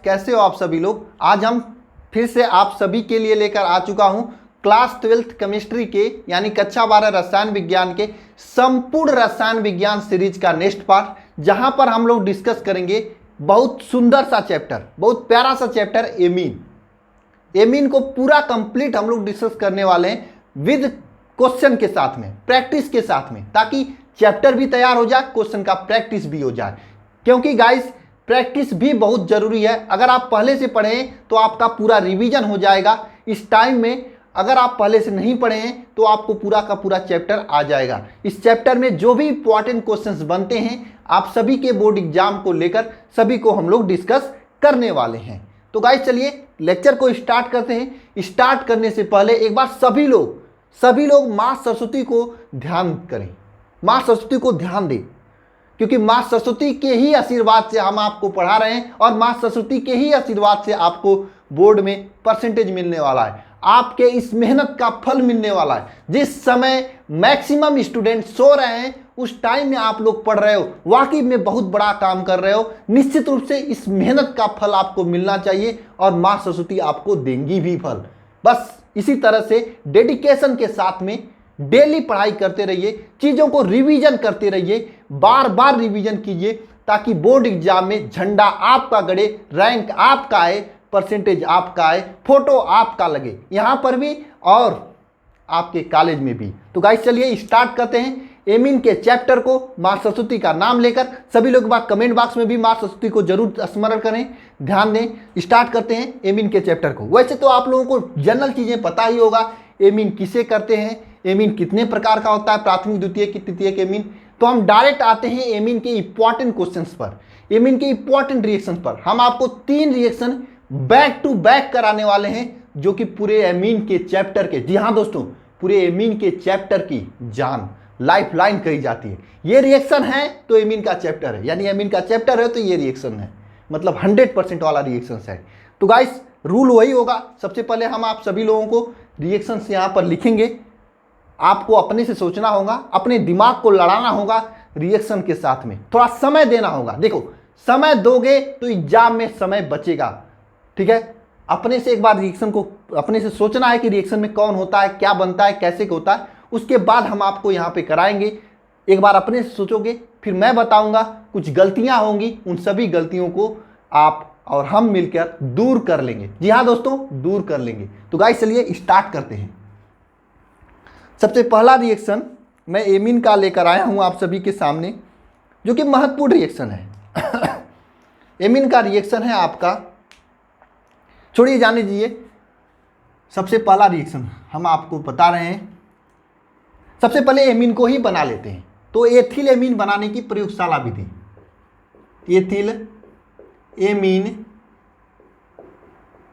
कैसे हो आप सभी लोग। आज हम फिर से आप सभी के लिए लेकर आ चुका हूं क्लास 12th केमिस्ट्री के यानी कक्षा 12 रसायन विज्ञान के संपूर्ण रसायन विज्ञान सीरीज का नेक्स्ट पार्ट, जहां पर हम लोग डिस्कस करेंगे बहुत सुंदर सा चैप्टर, बहुत प्यारा सा चैप्टर एमीन को पूरा कंप्लीट हम लोग डिस्कस करने वाले हैं विद क्वेश्चन के साथ में, प्रैक्टिस के साथ में, ताकि चैप्टर भी तैयार हो जाए, क्वेश्चन का प्रैक्टिस भी हो जाए। क्योंकि गाइस प्रैक्टिस भी बहुत जरूरी है। अगर आप पहले से पढ़ें तो आपका पूरा रिवीजन हो जाएगा इस टाइम में। अगर आप पहले से नहीं पढ़े हैं तो आपको पूरा का पूरा चैप्टर आ जाएगा। इस चैप्टर में जो भी इंपॉर्टेंट क्वेश्चंस बनते हैं आप सभी के बोर्ड एग्जाम को लेकर सभी को हम लोग डिस्कस करने वाले हैं। तो गाइस चलिए लेक्चर को स्टार्ट करते हैं। स्टार्ट करने से पहले एक बार सभी लोग माँ सरस्वती को ध्यान करें, माँ सरस्वती को ध्यान दें, क्योंकि माँ सरस्वती के ही आशीर्वाद से हम आपको पढ़ा रहे हैं और माँ सरस्वती के ही आशीर्वाद से आपको बोर्ड में परसेंटेज मिलने वाला है, आपके इस मेहनत का फल मिलने वाला है। जिस समय मैक्सिमम स्टूडेंट सो रहे हैं उस टाइम में आप लोग पढ़ रहे हो, वाकई में बहुत बड़ा काम कर रहे हो। निश्चित रूप से इस मेहनत का फल आपको मिलना चाहिए और माँ सरस्वती आपको देंगी भी फल। बस इसी तरह से डेडिकेशन के साथ में डेली पढ़ाई करते रहिए, चीज़ों को रिवीजन करते रहिए, बार बार रिवीजन कीजिए, ताकि बोर्ड एग्जाम में झंडा आपका गड़े, रैंक आपका आए, परसेंटेज आपका आए, फोटो आपका लगे, यहाँ पर भी और आपके कॉलेज में भी। तो गाइस चलिए स्टार्ट करते हैं एमीन के चैप्टर को माँ सरस्वती का नाम लेकर। सभी लोग बात कमेंट बॉक्स में भी माँ सरस्वती को जरूर स्मरण करें, ध्यान दें। स्टार्ट करते हैं एमीन के चैप्टर को। वैसे तो आप लोगों को जनरल चीज़ें पता ही होगा, एमीन किसे करते हैं, एमीन कितने प्रकार का होता है, प्राथमिक द्वितीयक तृतीयक एमीन। तो हम डायरेक्ट आते हैं एमीन के इंपॉर्टेंट क्वेश्चंस पर, एमीन के इंपॉर्टेंट रिएक्शन पर। हम आपको 3 रिएक्शन बैक टू बैक कराने वाले हैं जो कि पूरे एमीन के चैप्टर के, जी हाँ दोस्तों, पूरे एमीन के चैप्टर की जान, लाइफ लाइन कही जाती है। ये रिएक्शन है तो एमीन का चैप्टर है, यानी एमीन का चैप्टर है तो ये रिएक्शन है, मतलब 100% वाला रिएक्शन है। तो गाइस रूल वही होगा, सबसे पहले हम आप सभी लोगों को रिएक्शन यहाँ पर लिखेंगे। आपको अपने से सोचना होगा, अपने दिमाग को लड़ाना होगा रिएक्शन के साथ में, थोड़ा समय देना होगा। देखो समय दोगे तो एग्जाम में समय बचेगा, ठीक है। अपने से एक बार रिएक्शन को अपने से सोचना है कि रिएक्शन में कौन होता है, क्या बनता है, कैसे होता है, उसके बाद हम आपको यहाँ पे कराएंगे। एक बार अपने से सोचोगे, फिर मैं बताऊंगा, कुछ गलतियां होंगी, उन सभी गलतियों को आप और हम मिलकर दूर कर लेंगे। जी हाँ दोस्तों, दूर कर लेंगे। तो गाइस चलिए स्टार्ट करते हैं। सबसे पहला रिएक्शन मैं एमीन का लेकर आया हूं आप सभी के सामने, जो कि महत्वपूर्ण रिएक्शन है। एमीन का रिएक्शन है आपका, छोड़िए जाने दीजिए। सबसे पहला रिएक्शन हम आपको बता रहे हैं। सबसे पहले एमीन को ही बना लेते हैं। तो एथिल एमीन बनाने की प्रयोगशाला विधि, एथिल एमीन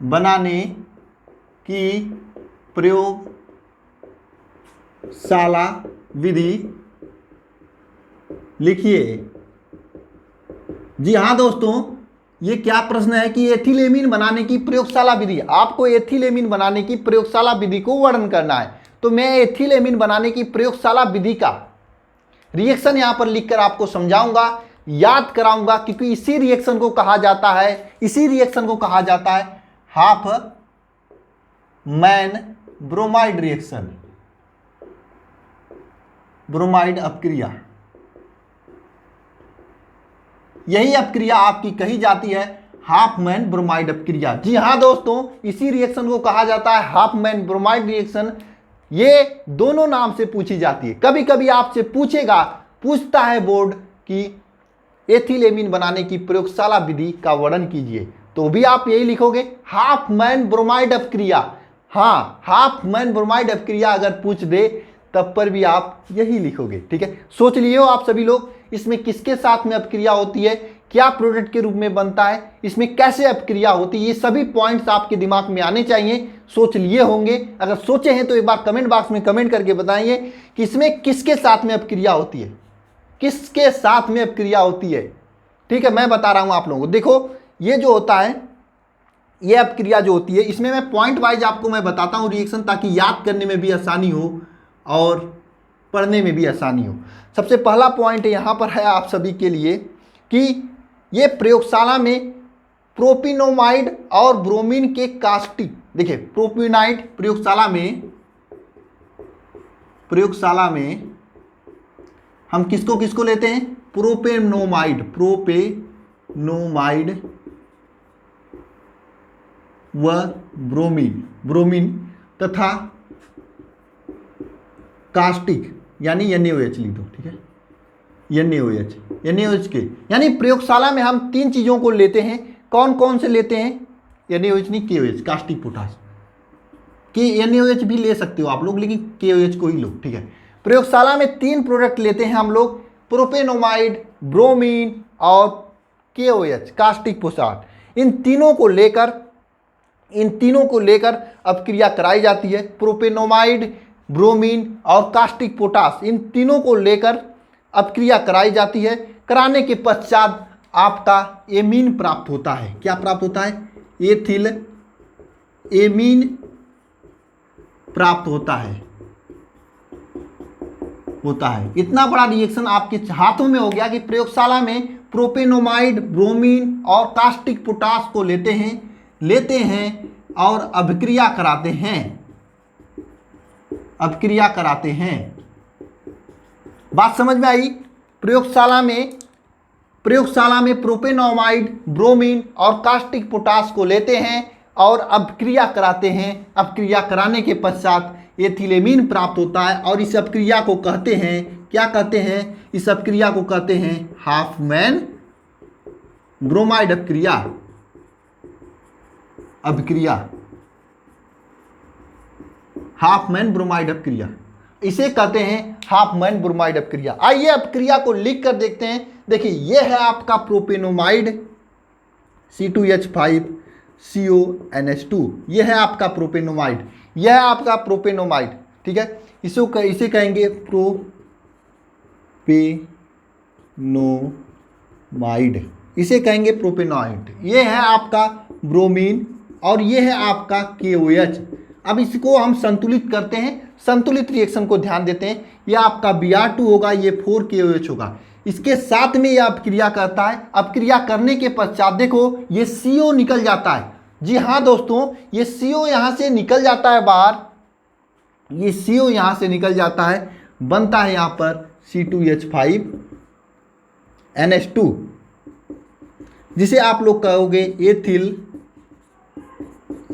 बनाने की प्रयोगशाला विधि लिखिए। जी हाँ दोस्तों, ये क्या प्रश्न है कि एथिल एमीन बनाने की प्रयोगशाला विधि, आपको एथिल एमीन बनाने की प्रयोगशाला विधि को वर्णन करना है। तो मैं एथिल एमीन बनाने की प्रयोगशाला विधि का रिएक्शन यहां पर लिखकर आपको समझाऊंगा, याद कराऊंगा, क्योंकि इसी रिएक्शन को कहा जाता है Hofmann bromamide reaction, bromamide अपक्रिया। यही अपक्रिया आपकी कही जाती है हाफ मैन ब्रोमाइड अपक्रिया। जी हाँ दोस्तों, इसी रिएक्शन को कहा जाता है हाफ मैन ब्रोमाइड रिएक्शन। ये दोनों नाम से पूछी जाती है। कभी कभी आपसे पूछता है बोर्ड कि एथिल एमीन बनाने की प्रयोगशाला विधि का वर्णन कीजिए, तो भी आप यही लिखोगे हाफ मैन ब्रोमाइड अपक्रिया। हाँ, हाफ मैन ब्रोमाइड अपक्रिया अगर पूछ दे तब पर भी आप यही लिखोगे, ठीक है। सोच लिए हो आप सभी लोग, इसमें किसके साथ में अपक्रिया होती है, क्या प्रोडक्ट के रूप में बनता है, इसमें कैसे अपक्रिया होती है, ये सभी पॉइंट्स आपके दिमाग में आने चाहिए। सोच लिए होंगे, अगर सोचे हैं तो एक बार कमेंट बॉक्स में कमेंट करके बताइए कि इसमें किसके साथ में अपक्रिया होती है, किसके साथ में अपक्रिया होती है, ठीक है। मैं बता रहा हूं आप लोगों को। देखो ये जो होता है, ये अपक्रिया जो होती है, इसमें मैं पॉइंट वाइज आपको मैं बताता हूं रिएक्शन, ताकि याद करने में भी आसानी हो और पढ़ने में भी आसानी हो। सबसे पहला पॉइंट यहाँ पर है आप सभी के लिए कि ये प्रयोगशाला में प्रोपिनोमाइड और ब्रोमीन के कास्टिक। देखिए प्रोपिनाइड प्रयोगशाला में हम किसको किसको लेते हैं, प्रोपेनोमाइड व ब्रोमीन तथा कास्टिक यानी NaOH लिख दो, ठीक है, NaOH के, यानी प्रयोगशाला में हम 3 चीजों को लेते हैं। कौन कौन से लेते हैं, NaOH नहीं KOH, कास्टिक पोटास के NaOH भी ले सकते हो आप लोग, लेकिन KOH को ही लो, ठीक है। प्रयोगशाला में 3 प्रोडक्ट लेते हैं हम लोग, प्रोपेनोमाइड, ब्रोमीन और KOH कास्टिक पोटास। इन तीनों को लेकर अपक्रिया कराई जाती है। प्रोपेनोमाइड, ब्रोमीन और कास्टिक पोटास, इन तीनों को लेकर अपक्रिया कराई जाती है। कराने के पश्चात आपका एमीन प्राप्त होता है। क्या प्राप्त होता है, एथिल एमीन प्राप्त होता है। इतना बड़ा रिएक्शन आपके हाथों में हो गया कि प्रयोगशाला में प्रोपेनोमाइड, ब्रोमीन और कास्टिक पोटास को लेते हैं और अभिक्रिया कराते हैं। बात समझ में आई। प्रयोगशाला में प्रोपेनोमाइड, ब्रोमीन और कास्टिक पोटास को लेते हैं और अपक्रिया कराते हैं। अपक्रिया कराने के पश्चात एथिलेमीन प्राप्त होता है और इस अपक्रिया को कहते हैं, क्या कहते हैं, इस अपक्रिया को कहते हैं हाफमैन ब्रोमाइड हाफमैन ब्रोमाइड अपक्रिया, इसे कहते हैं हाफमैन ब्रोमाइड अपक्रिया। आइए अपक्रिया को लिख कर देखते हैं। देखिए यह है आपका प्रोपेनोमाइड C2H5CONH2, यह है आपका प्रोपेनोमाइड, ठीक है। इसे कहेंगे प्रोपेनोमाइड, ये है आपका ब्रोमीन और ये है आपका KOH। अब इसको हम संतुलित करते हैं, संतुलित रिएक्शन को ध्यान देते हैं। ये आपका Br2 होगा, ये 4KOH होगा। इसके साथ में यह अपक्रिया करता है। अपक्रिया करने के पश्चात देखो ये CO निकल जाता है। जी हाँ दोस्तों, ये CO यहाँ से निकल जाता है बाहर, ये CO यहाँ से निकल जाता है, बनता है यहाँ पर C2H5NH2, जिसे आप लोग कहोगे एथिल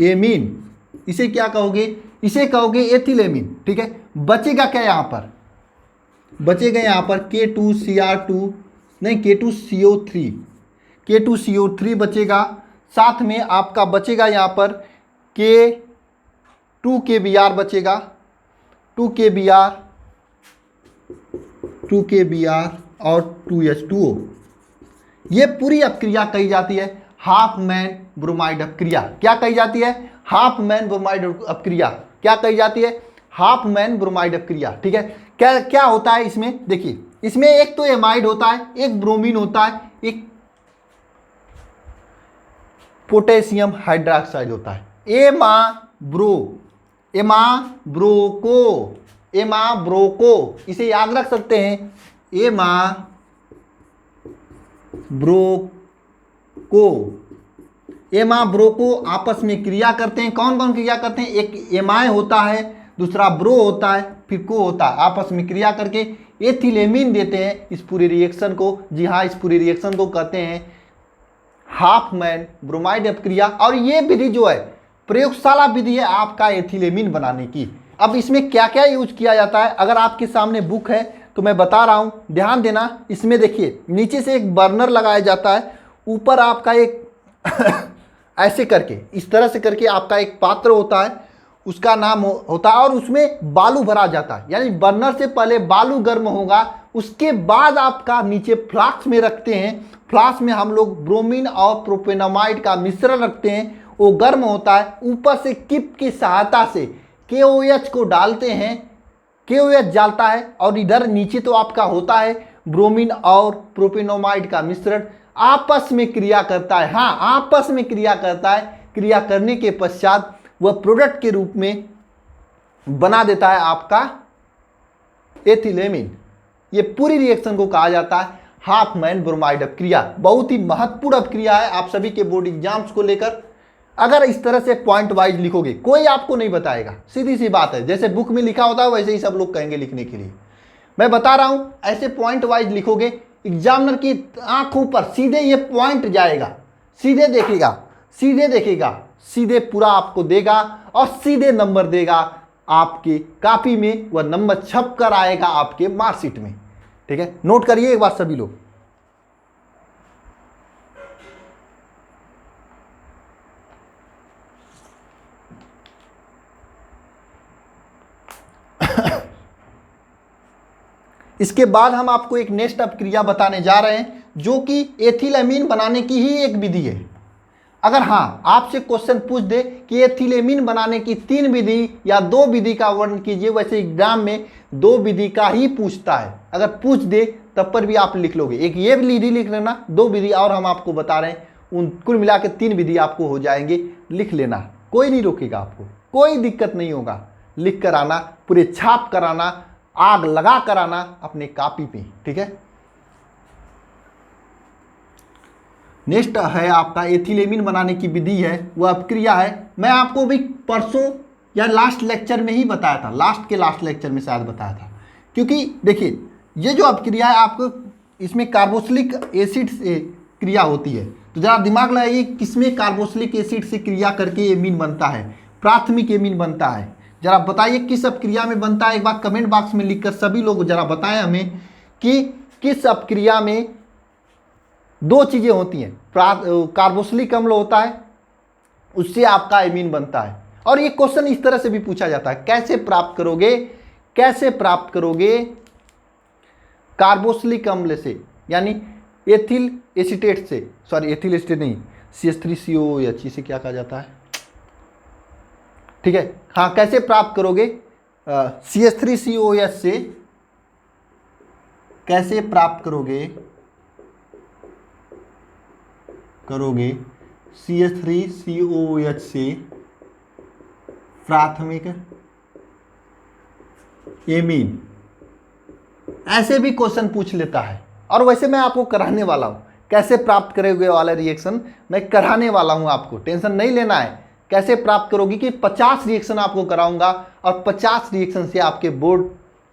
एमीन। इसे क्या कहोगे, इसे कहोगे एथिल एमीन, ठीक है। बचेगा क्या यहाँ पर, बचेगा यहाँ पर K2CO3 बचेगा। साथ में आपका बचेगा यहाँ पर K2KBr बचेगा, 2KBr और 2H2O। ये पूरी अपक्रिया कही जाती है हाफमैन ब्रोमाइड अपक्रिया। क्या कही जाती है, हाफमैन ब्रोमाइड अपक्रिया। क्या कही जाती है, हाफमैन ब्रोमाइड अपक्रिया, ठीक है। क्या क्या होता है इसमें, देखिए इसमें एक तो एमाइड होता है, एक ब्रोमीन होता है, एक पोटेशियम हाइड्रोक्साइड होता है, एमाब्रोको, इसे याद रख सकते हैं, एमाब्रोको आपस में क्रिया करते हैं। कौन कौन क्रिया करते हैं, एक एमाय होता है, दूसरा ब्रो होता है, फिर को होता है। आपस में क्रिया करके एथिलेमीन देते हैं इस पूरे रिएक्शन को। जी हाँ, इस पूरे रिएक्शन को कहते हैं हाफमैन ब्रोमाइड अपक्रिया। और ये विधि जो है प्रयोगशाला विधि है आपका एथिलेमीन बनाने की। अब इसमें क्या क्या यूज किया जाता है, अगर आपके सामने बुक है तो मैं बता रहा हूँ, ध्यान देना। इसमें देखिए नीचे से एक बर्नर लगाया जाता है, ऊपर आपका एक ऐसे करके, इस तरह से करके आपका एक पात्र होता है, उसका नाम होता है, और उसमें बालू भरा जाता है। यानी बर्नर से पहले बालू गर्म होगा, उसके बाद आपका नीचे फ्लास्क में रखते हैं। फ्लास्क में हम लोग ब्रोमीन और प्रोपेनोमाइड का मिश्रण रखते हैं, वो गर्म होता है। ऊपर से किप की सहायता से KOH को डालते हैं, KOH जलता है, और इधर नीचे तो आपका होता है ब्रोमीन और प्रोपेनोमाइड का मिश्रण आपस में क्रिया करता है। हाँ, आपस में क्रिया करता है। क्रिया करने के पश्चात वह प्रोडक्ट के रूप में बना देता है आपका एथिलेमीन। ये पूरी रिएक्शन को कहा जाता है हाफ मैन ब्रोमाइड अपक्रिया, बहुत ही महत्वपूर्ण अपक्रिया है आप सभी के बोर्ड एग्जाम्स को लेकर। अगर इस तरह से पॉइंट वाइज लिखोगे कोई आपको नहीं बताएगा, सीधी सी बात है, जैसे बुक में लिखा होता है वैसे ही सब लोग कहेंगे लिखने के लिए। मैं बता रहा हूं ऐसे पॉइंट वाइज लिखोगे, एग्जामिनर की आंखों पर सीधे ये पॉइंट जाएगा, सीधे देखेगा, सीधे पूरा आपको देगा और सीधे नंबर देगा आपके कॉपी में, वह नंबर छप कर आएगा आपके मार्कशीट में। ठीक है, नोट करिए एक बार सभी लोग। इसके बाद हम आपको एक नेक्स्ट अपक्रिया बताने जा रहे हैं जो कि एथिलएमीन बनाने की ही एक विधि है। अगर हाँ आपसे क्वेश्चन पूछ दे कि एथिलएमीन बनाने की 3 विधि या 2 विधि का वर्णन कीजिए, वैसे एग्जाम में 2 विधि का ही पूछता है। अगर पूछ दे तब पर भी आप लिख लोगे, एक ये विधि लिख लेना, 2 विधि और हम आपको बता रहे हैं, उन कुल मिला के 3 विधि आपको हो जाएंगे, लिख लेना, कोई नहीं रोकेगा आपको, कोई दिक्कत नहीं होगा। लिख कर आना, पूरे छाप कराना, आग लगा कर आना अपने कॉपी पे। ठीक है, नेक्स्ट है आपका एथिलएमीन बनाने की विधि है, वह अपक्रिया है। मैं आपको भी परसों या लास्ट लेक्चर में ही बताया था, लास्ट लेक्चर में शायद बताया था, क्योंकि देखिए ये जो अपक्रिया है आपको इसमें कार्बोक्सिलिक एसिड से क्रिया होती है, तो जरा दिमाग लगाइए किसमें कार्बोक्सिलिक एसिड से क्रिया करके एमीन बनता है, प्राथमिक एमीन बनता है। जरा बताइए किस अपक्रिया में बनता है, एक बार कमेंट बॉक्स में लिखकर सभी लोग जरा बताएं हमें कि किस अपक्रिया में 2 चीजें होती हैं, कार्बोक्सिलिक अम्ल होता है, उससे आपका एमीन बनता है। और ये क्वेश्चन इस तरह से भी पूछा जाता है, कैसे प्राप्त करोगे कार्बोक्सिलिक अम्ल से, यानी एथिल एसीटेट से, सॉरी एथिल एसीटेट नहीं, CH3COOH, इसे क्या कहा जाता है, ठीक है, हाँ, कैसे प्राप्त करोगे CH3COOH से, कैसे प्राप्त करोगे CH3COOH से प्राथमिक एमीन, ऐसे भी क्वेश्चन पूछ लेता है। और वैसे मैं आपको कराने वाला हूं, कैसे प्राप्त करोगे वाला रिएक्शन मैं कराने वाला हूं, आपको टेंशन नहीं लेना है। कैसे प्राप्त करोगे कि 50 रिएक्शन आपको कराऊंगा और 50 रिएक्शन से आपके बोर्ड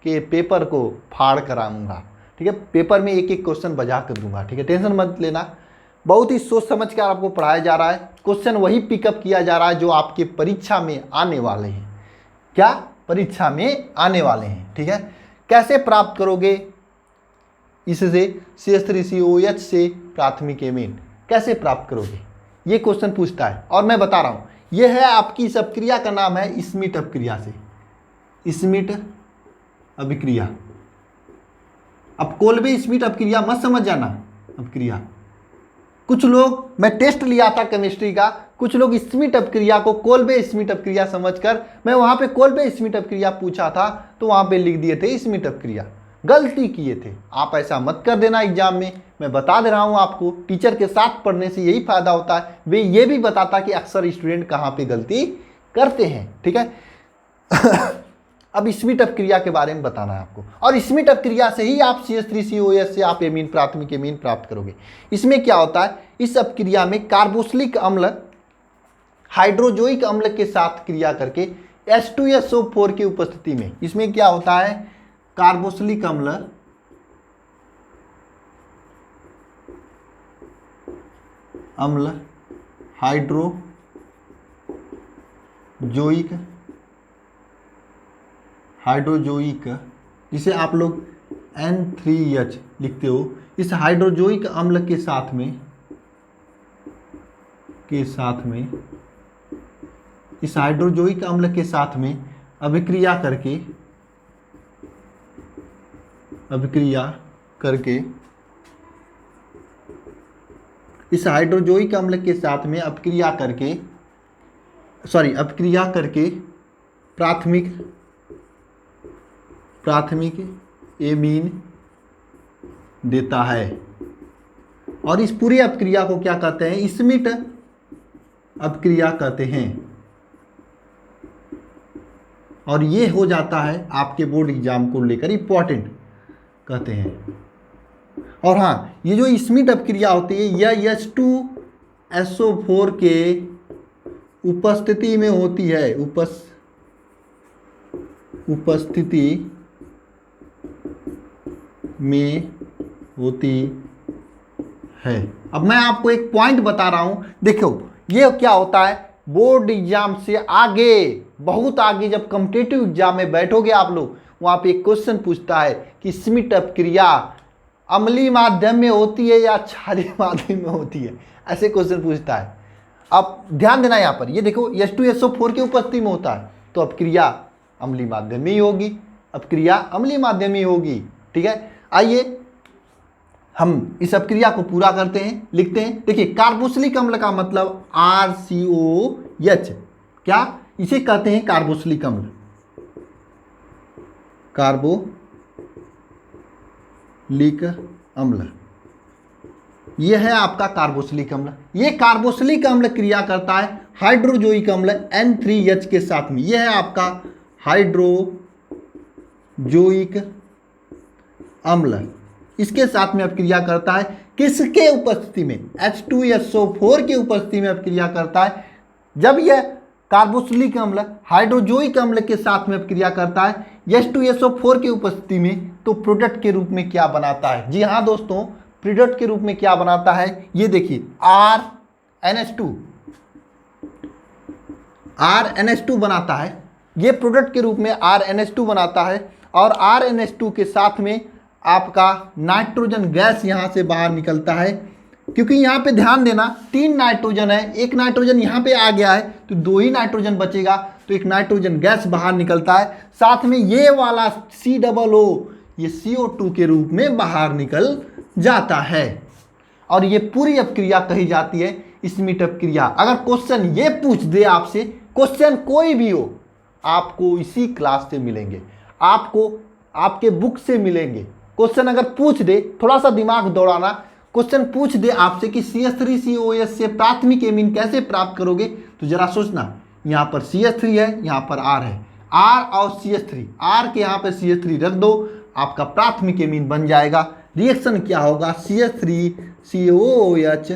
के पेपर को फाड़ कराऊंगा। ठीक है, पेपर में एक एक क्वेश्चन बजा कर दूंगा। ठीक है, टेंशन मत लेना, बहुत ही सोच समझ कर आपको पढ़ाया जा रहा है, क्वेश्चन वही पिकअप किया जा रहा है जो आपके परीक्षा में आने वाले हैं। क्या परीक्षा में आने वाले हैं। ठीक है, कैसे प्राप्त करोगे इससे CH3COOH से प्राथमिक एमीन, कैसे प्राप्त करोगे, ये क्वेश्चन पूछता है। और मैं बता रहा हूं ये है आपकी इस अपक्रिया का नाम है स्मिट अपक्रिया से, स्मिट अभिक्रिया। अब कोल्बे स्मिट अपक्रिया मत समझ जाना अपक्रिया। कुछ लोग, मैं टेस्ट लिया था केमिस्ट्री का, कुछ लोग स्मिट अपक्रिया को कोल्बे स्मिट अपक्रिया समझकर, मैं वहां पे कोल्बे स्मिट अपक्रिया पूछा था तो वहां पे लिख दिए थे स्मिट अपक्रिया, गलती किए थे। आप ऐसा मत कर देना एग्जाम में, मैं बता दे रहा हूं आपको, टीचर के साथ पढ़ने से यही फायदा होता है, वे ये भी बताता कि अक्सर स्टूडेंट कहाँ पे गलती करते हैं। ठीक है अब स्मिट अपक्रिया के बारे में बताना है आपको, और स्मिट अपक्रिया से ही आप CH3COOH से आप एमीन, प्राथमिक एमीन प्राप्त करोगे। इसमें क्या होता है, इस अपक्रिया में कार्बोक्सिलिक अम्ल हाइड्रोजोइक अम्ल के साथ क्रिया करके H2SO4 की उपस्थिति में, इसमें क्या होता है, कार्बोक्सिलिक अम्ल हाइड्रोजोइक, जिसे आप लोग N3H लिखते हो, इस हाइड्रोजोइक अम्ल के साथ में इस हाइड्रोजोइक अम्ल के साथ में अभिक्रिया करके इस हाइड्रोजोइक अम्ल के साथ में अपक्रिया करके प्राथमिक एमीन देता है। और इस पूरी अपक्रिया को क्या कहते हैं, स्मिट अपक्रिया कहते हैं। और ये हो जाता है आपके बोर्ड एग्जाम को लेकर इंपॉर्टेंट कहते हैं। और हाँ, ये जो स्मिट अपक्रिया होती है यह H2SO4 के उपस्थिति में होती है, उपस्थिति में होती है। अब मैं आपको एक पॉइंट बता रहा हूं, देखो ये क्या होता है, बोर्ड एग्जाम से आगे, बहुत आगे, जब कॉम्पिटिटिव एग्जाम में बैठोगे आप लोग, वहां पे एक क्वेश्चन पूछता है कि स्मिट अपक्रिया अम्लीय माध्यम में होती है या क्षारीय माध्यम में होती है, ऐसे क्वेश्चन पूछता है। अब ध्यान देना यहाँ पर, ये देखो H2SO4 की उपस्थिति में होता है, तो अपक्रिया अम्लीय माध्यम में ही होगी, अपक्रिया अम्लीय माध्यम में ही होगी। ठीक है, आइए हम इस अपक्रिया को पूरा करते हैं, लिखते हैं। देखिए कार्बोक्सिलिक अम्ल का मतलब RCOH, क्या इसे कहते हैं कार्बोक्सिलिक अम्ल, कार्बोक्सिलिक अम्ल, यह है आपका कार्बोक्सिलिक अम्ल। यह कार्बोक्सिलिक अम्ल क्रिया करता है हाइड्रोजोइक अम्ल N3H के साथ में, यह है आपका हाइड्रोजोइक अम्ल, इसके साथ में अपक्रिया करता है। किसके उपस्थिति में? H2SO4 के उपस्थिति में अपक्रिया करता है। जब यह कार्बोक्सिलिक अम्ल हाइड्रोजोइक अम्ल के साथ में अपक्रिया करता है H2SO4 की उपस्थिति में, तो प्रोडक्ट के रूप में क्या बनाता है? जी हाँ दोस्तों, प्रोडक्ट के रूप में क्या बनाता है, ये देखिए RNH2 बनाता है। ये प्रोडक्ट के रूप में RNH2 बनाता है, और RNH2 के साथ में आपका नाइट्रोजन गैस यहाँ से बाहर निकलता है, क्योंकि यहाँ पे ध्यान देना 3 नाइट्रोजन है, एक नाइट्रोजन यहाँ पे आ गया है तो 2 ही नाइट्रोजन बचेगा, तो एक नाइट्रोजन गैस बाहर निकलता है, साथ में ये वाला COO ये CO2 के रूप में बाहर निकल जाता है। और ये पूरी अपक्रिया कही जाती है स्मिट अपक्रिया। अगर क्वेश्चन ये पूछ दे आपसे, क्वेश्चन कोई भी हो, आपको इसी क्लास से मिलेंगे, आपको आपके बुक से मिलेंगे। क्वेश्चन अगर पूछ दे, थोड़ा सा दिमाग दौड़ाना, क्वेश्चन पूछ दे आपसे कि CH3COS से प्राथमिक एमीन कैसे प्राप्त करोगे, तो जरा सोचना, यहाँ पर CH3 है, यहाँ पर R है, R और CH3, R के यहाँ पर CH3 रख दो, आपका प्राथमिक एमीन बन जाएगा। रिएक्शन क्या होगा, CH3COOH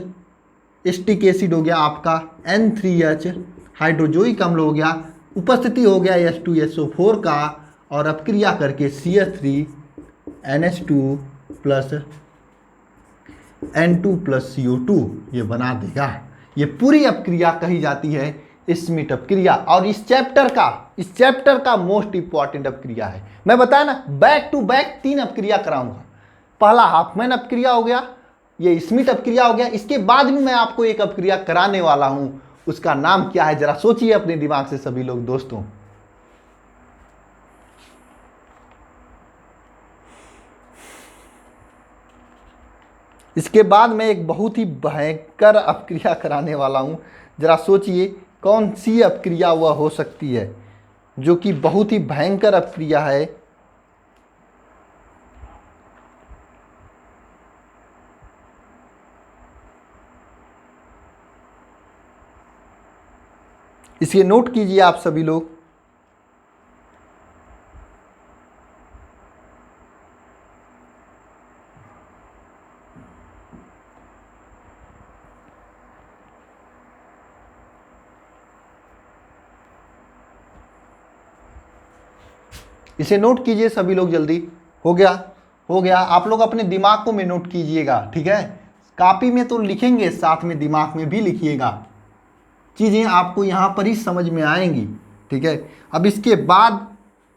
एस्टिक एसिड हो गया आपका, N3H हाइड्रोजोइक अम्ल हो गया, उपस्थिति हो गया H2SO4 का, और अपक्रिया करके CH3NH2 plus N2 plus CO2 ये बना देगा। ये पूरी अपक्रिया कही जाती है स्मिट अपक्रिया, और इस चैप्टर का मोस्ट इंपॉर्टेंट अपक्रिया है। मैं बताया ना, बैक टू बैक 3 अपक्रिया कराऊंगा। पहला हाफमैन अपक्रिया हो गया, ये स्मिट अपक्रिया हो गया, इसके बाद भी मैं आपको एक अपक्रिया कराने वाला हूं, उसका नाम क्या है, जरा सोचिए अपने दिमाग से सभी लोग दोस्तों। इसके बाद मैं एक बहुत ही भयंकर अपक्रिया कराने वाला हूं, जरा सोचिए कौन सी अपक्रिया वह हो सकती है जो कि बहुत ही भयंकर अपक्रिया है। इसे नोट कीजिए आप सभी लोग। इसे नोट कीजिए सभी लोग जल्दी। हो गया आप लोग अपने दिमाग में नोट कीजिएगा, ठीक है। कॉपी में तो लिखेंगे, साथ में दिमाग में भी लिखिएगा, चीज़ें आपको यहाँ पर ही समझ में आएंगी, ठीक है। अब इसके बाद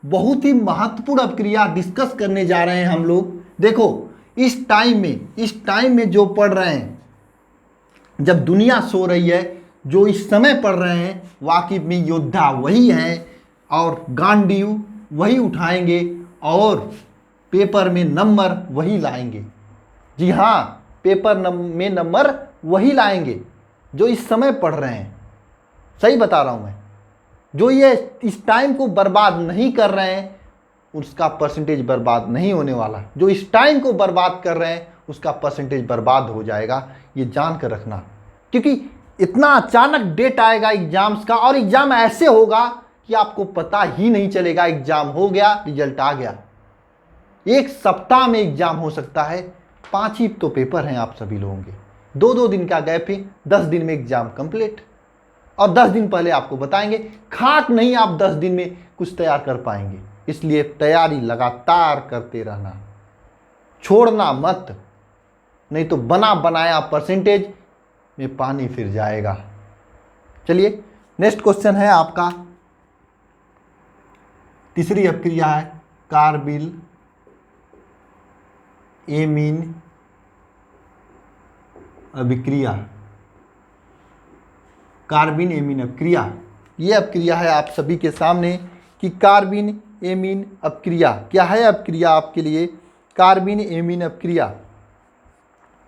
बहुत ही महत्वपूर्ण अपक्रिया डिस्कस करने जा रहे हैं हम लोग। देखो इस टाइम में जो पढ़ रहे हैं, जब दुनिया सो रही है, जो इस समय पढ़ रहे हैं, वाकिफ में योद्धा वही हैं और गांडीव वही उठाएंगे और पेपर में नंबर वही लाएंगे। जी हाँ, पेपर में नंबर वही लाएंगे जो इस समय पढ़ रहे हैं। सही बता रहा हूं मैं। जो ये इस टाइम को बर्बाद नहीं कर रहे हैं उसका परसेंटेज बर्बाद नहीं होने वाला, जो इस टाइम को बर्बाद कर रहे हैं उसका परसेंटेज बर्बाद हो जाएगा, ये जान कर रखना। क्योंकि इतना अचानक डेट आएगा एग्जाम्स का, और एग्जाम ऐसे होगा कि आपको पता ही नहीं चलेगा एग्जाम हो गया, रिजल्ट आ गया। 1 सप्ताह में एग्जाम हो सकता है, 5 ही तो पेपर हैं आप सभी लोगों के, 2-2 दिन का गैप है, 10 दिन में एग्जाम कंप्लीट। और 10 दिन पहले आपको बताएंगे, खाक नहीं आप 10 दिन में कुछ तैयार कर पाएंगे। इसलिए तैयारी लगातार करते रहना, छोड़ना मत, नहीं तो बना बनाया परसेंटेज में पानी फिर जाएगा। चलिए नेक्स्ट क्वेश्चन है आपका, तीसरी अपक्रिया है कार्बिल एमीन अभिक्रिया। कार्बिन एमीन अपक्रिया, ये अपक्रिया है आप सभी के सामने कि कार्बिन एमीन अपक्रिया क्या है। अपक्रिया आपके लिए कार्बिन एमीन अपक्रिया,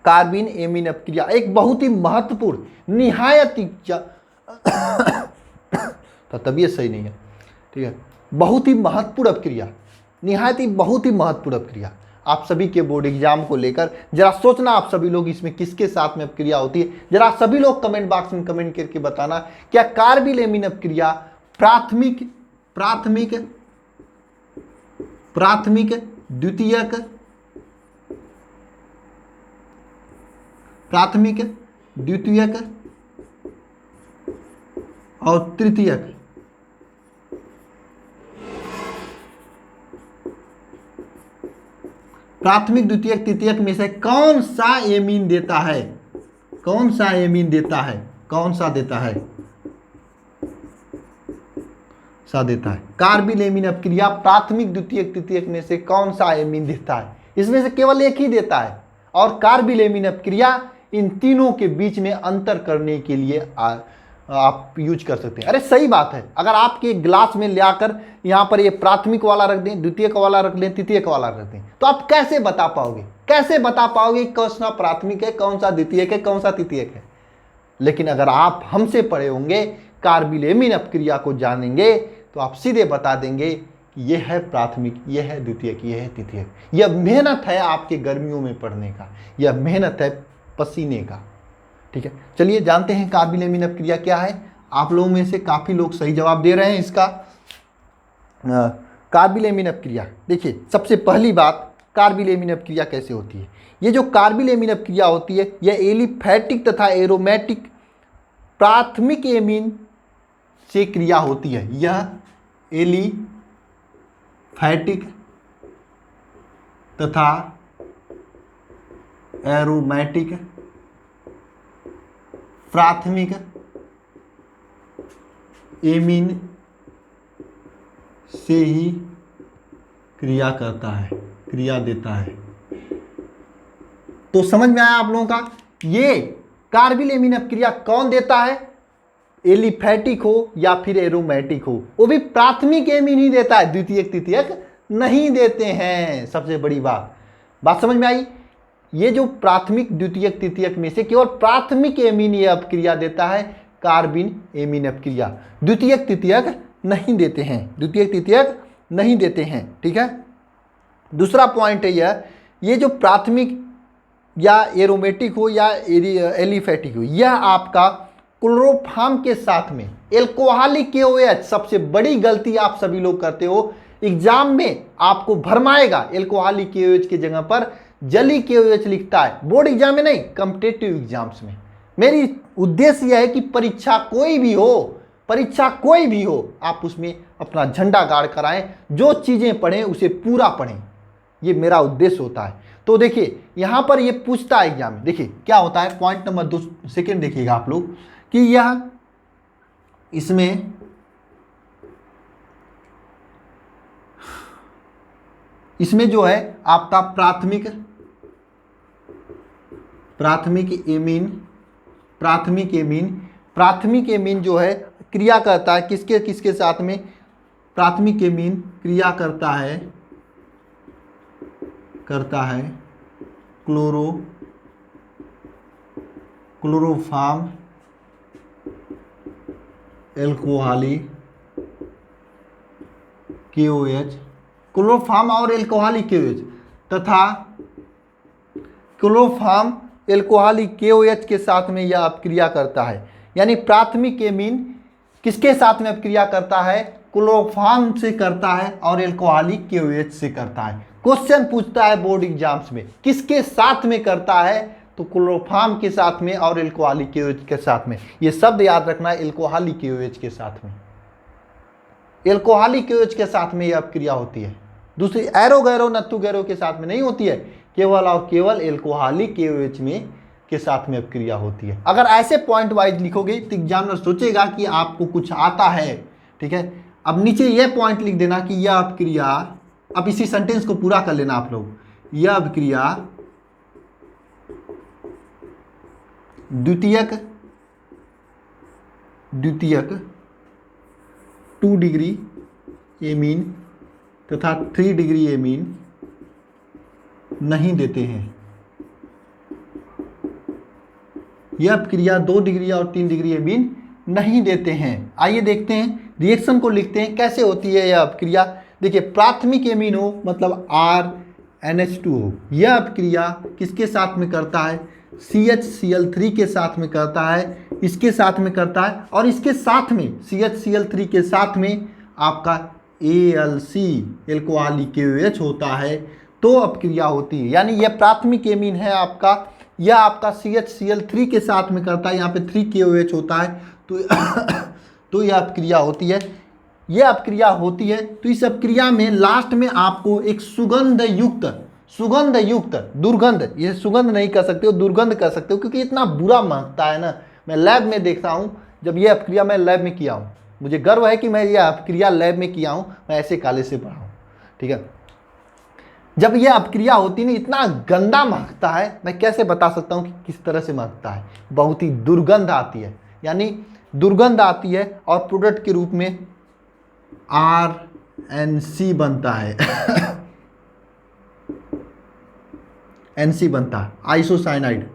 कार्बिन एमीन अपक्रिया एक बहुत ही महत्वपूर्ण निहायत तो तबीयत सही नहीं है, ठीक है, बहुत ही महत्वपूर्ण अपक्रिया, निहायत ही बहुत ही महत्वपूर्ण अपक्रिया आप सभी के बोर्ड एग्जाम को लेकर। जरा सोचना आप सभी लोग इसमें किसके साथ में अपक्रिया होती है, जरा सभी लोग कमेंट बॉक्स में कमेंट करके बताना, क्या कार्बिल एमीन अपक्रिया प्राथमिक प्राथमिक प्राथमिक द्वितीयक प्राथमिक द्वितीयक और तृतीयक प्राथमिक द्वितीयक तृतीयक में से कौन सा एमीन देता है, कौन सा एमीन देता है, कौन सा देता है, सा देता है। कार्बिल एमीन अपक्रिया प्राथमिक द्वितीयक तृतीयक में से कौन सा एमीन देता है, इसमें से केवल एक ही देता है। और कार्बिल एमीन अपक्रिया इन तीनों के बीच में अंतर करने के लिए आप यूज कर सकते हैं। अरे सही बात है, अगर आपके गिलास में ले आकर यहाँ पर ये प्राथमिक वाला रख दें, द्वितीयक वाला रख लें, तृतीयक वाला रख दें, तो आप कैसे बता पाओगे, कैसे बता पाओगे कौन सा प्राथमिक है, कौन सा द्वितीयक है, कौन सा तृतीयक है। लेकिन अगर आप हमसे पढ़े होंगे, कार्बिल एमीन अपक्रिया को जानेंगे, तो आप सीधे बता देंगे कि यह है प्राथमिक, यह है द्वितीयक, यह है तृतीयक। यह मेहनत है आपके गर्मियों में पढ़ने का, यह मेहनत है पसीने का, ठीक है। चलिए जानते हैं कार्बिल एमीन अपक्रिया क्या है। आप लोगों में से काफ़ी लोग सही जवाब दे रहे हैं इसका। कार्बिल एमीन अपक्रिया, देखिए सबसे पहली बात, कार्बिल एमीन अपक्रिया कैसे होती है। ये जो कार्बिल एमीन अपक्रिया होती है, यह एलिफैटिक तथा एरोमेटिक प्राथमिक एमीन से क्रिया होती है। यह एलिफैटिक तथा एरोमेटिक प्राथमिक एमीन से ही क्रिया करता है, क्रिया देता है। तो समझ में आया आप लोगों का, ये कार्बिल एमीन अपक्रिया कौन देता है, एलिफैटिक हो या फिर एरोमेटिक हो, वो भी प्राथमिक एमीन ही देता है, द्वितीयक तृतीयक नहीं देते हैं। सबसे बड़ी बात समझ में आई। ये जो प्राथमिक द्वितीयक तृतीयक में से केवल प्राथमिक एमीन ये अपक्रिया देता है, कार्बिन एमीन अपक्रिया, द्वितीयक तृतीयक नहीं देते हैं, द्वितीयक तृतीयक नहीं देते हैं, ठीक है। दूसरा पॉइंट है यह, ये जो प्राथमिक या एरोमेटिक हो या एलिफैटिक हो, यह आपका क्लोरोफॉर्म के साथ में एल्कोहलिक KOH, सबसे बड़ी गलती आप सभी लोग करते हो, एग्जाम में आपको भरमाएगा, एल्कोहलिक KOH की जगह पर जली KOH लिखता है, बोर्ड एग्जाम में नहीं, कॉम्पिटिटिव एग्जाम्स में। मेरी उद्देश्य यह है कि परीक्षा कोई भी हो, परीक्षा कोई भी हो, आप उसमें अपना झंडा गाड़ कर आएं, जो चीज़ें पढ़ें उसे पूरा पढ़ें, ये मेरा उद्देश्य होता है। तो देखिए यहाँ पर ये पूछता है एग्जाम में, देखिए क्या होता है, पॉइंट नंबर 2 सेकेंड देखिएगा आप लोग कि यह इसमें जो है आपका प्राथमिक एमीन जो है क्रिया करता है किसके किसके साथ में, प्राथमिक एमीन क्रिया करता है क्लोरोफॉर्म एल्कोहलिक KOH, क्लोरोफॉर्म और एल्कोहलिक KOH तथा क्लोरोफॉर्म एल्कोहलिक KOH के साथ में यह अपक्रिया करता है। यानी प्राथमिक एमीन किसके साथ में अपक्रिया करता है, क्लोरोफॉर्म से करता है और एल्कोहलिक KOH से करता है। क्वेश्चन पूछता है बोर्ड एग्जाम्स में, किसके साथ में करता है, तो क्लोरोफॉर्म के साथ में और एल्कोहलिक KOH के साथ में। ये शब्द याद रखना है, एल्कोहलिक KOH के साथ में, एल्कोहलिक KOH के साथ में यह अपक्रिया होती है। दूसरी एरो गैरो नत्थु गैरो के साथ में नहीं होती है, केवल और केवल एल्कोहलिक KOH में के साथ में अपक्रिया होती है। अगर ऐसे पॉइंट वाइज लिखोगे तो एग्जामिनर सोचेगा कि आपको कुछ आता है, ठीक है। अब नीचे यह पॉइंट लिख देना कि यह अपक्रिया, अब इसी सेंटेंस को पूरा कर लेना आप लोग, यह अपक्रिया द्वितीयक 2 डिग्री एमीन तथा 3 डिग्री एमीन नहीं देते हैं। यह अपक्रिया 2 डिग्री और 3 डिग्री एमीन नहीं देते हैं। आइए देखते हैं, रिएक्शन को लिखते हैं कैसे होती है यह अपक्रिया। देखिए, प्राथमिक एमीन हो मतलब RNH2 हो, यह अपक्रिया किसके साथ में करता है, CHCl3 के साथ में करता है, इसके साथ में करता है, और इसके साथ में CHCl3 के साथ में आपका ALC एल्कोहलिक KOH होता है, तो अपक्रिया होती है। यानी यह प्राथमिक एमीन है आपका, यह आपका CHCl3 के साथ में करता है, यहाँ पे 3 KOH होता है, तो यह अपक्रिया होती है। यह अपक्रिया होती है तो इस अपक्रिया में लास्ट में आपको एक सुगंध युक्त दुर्गंध, ये सुगंध नहीं कर सकते हो, दुर्गंध कर सकते हो, क्योंकि इतना बुरा महकता है ना। मैं लैब में देखता हूँ, जब ये अपक्रिया मैं लैब में किया हूँ, मुझे गर्व है कि मैं ये अपक्रिया लैब में किया हूँ, मैं ऐसे कॉलेज से पढ़ा हूँ, ठीक है। जब यह अपक्रिया होती है ना, इतना गंदा महकता है, मैं कैसे बता सकता हूँ कि किस तरह से महकता है, बहुत ही दुर्गंध आती है, यानी दुर्गंध आती है, और प्रोडक्ट के रूप में RNC बनता है NC बनता है, आइसोसाइनाइड,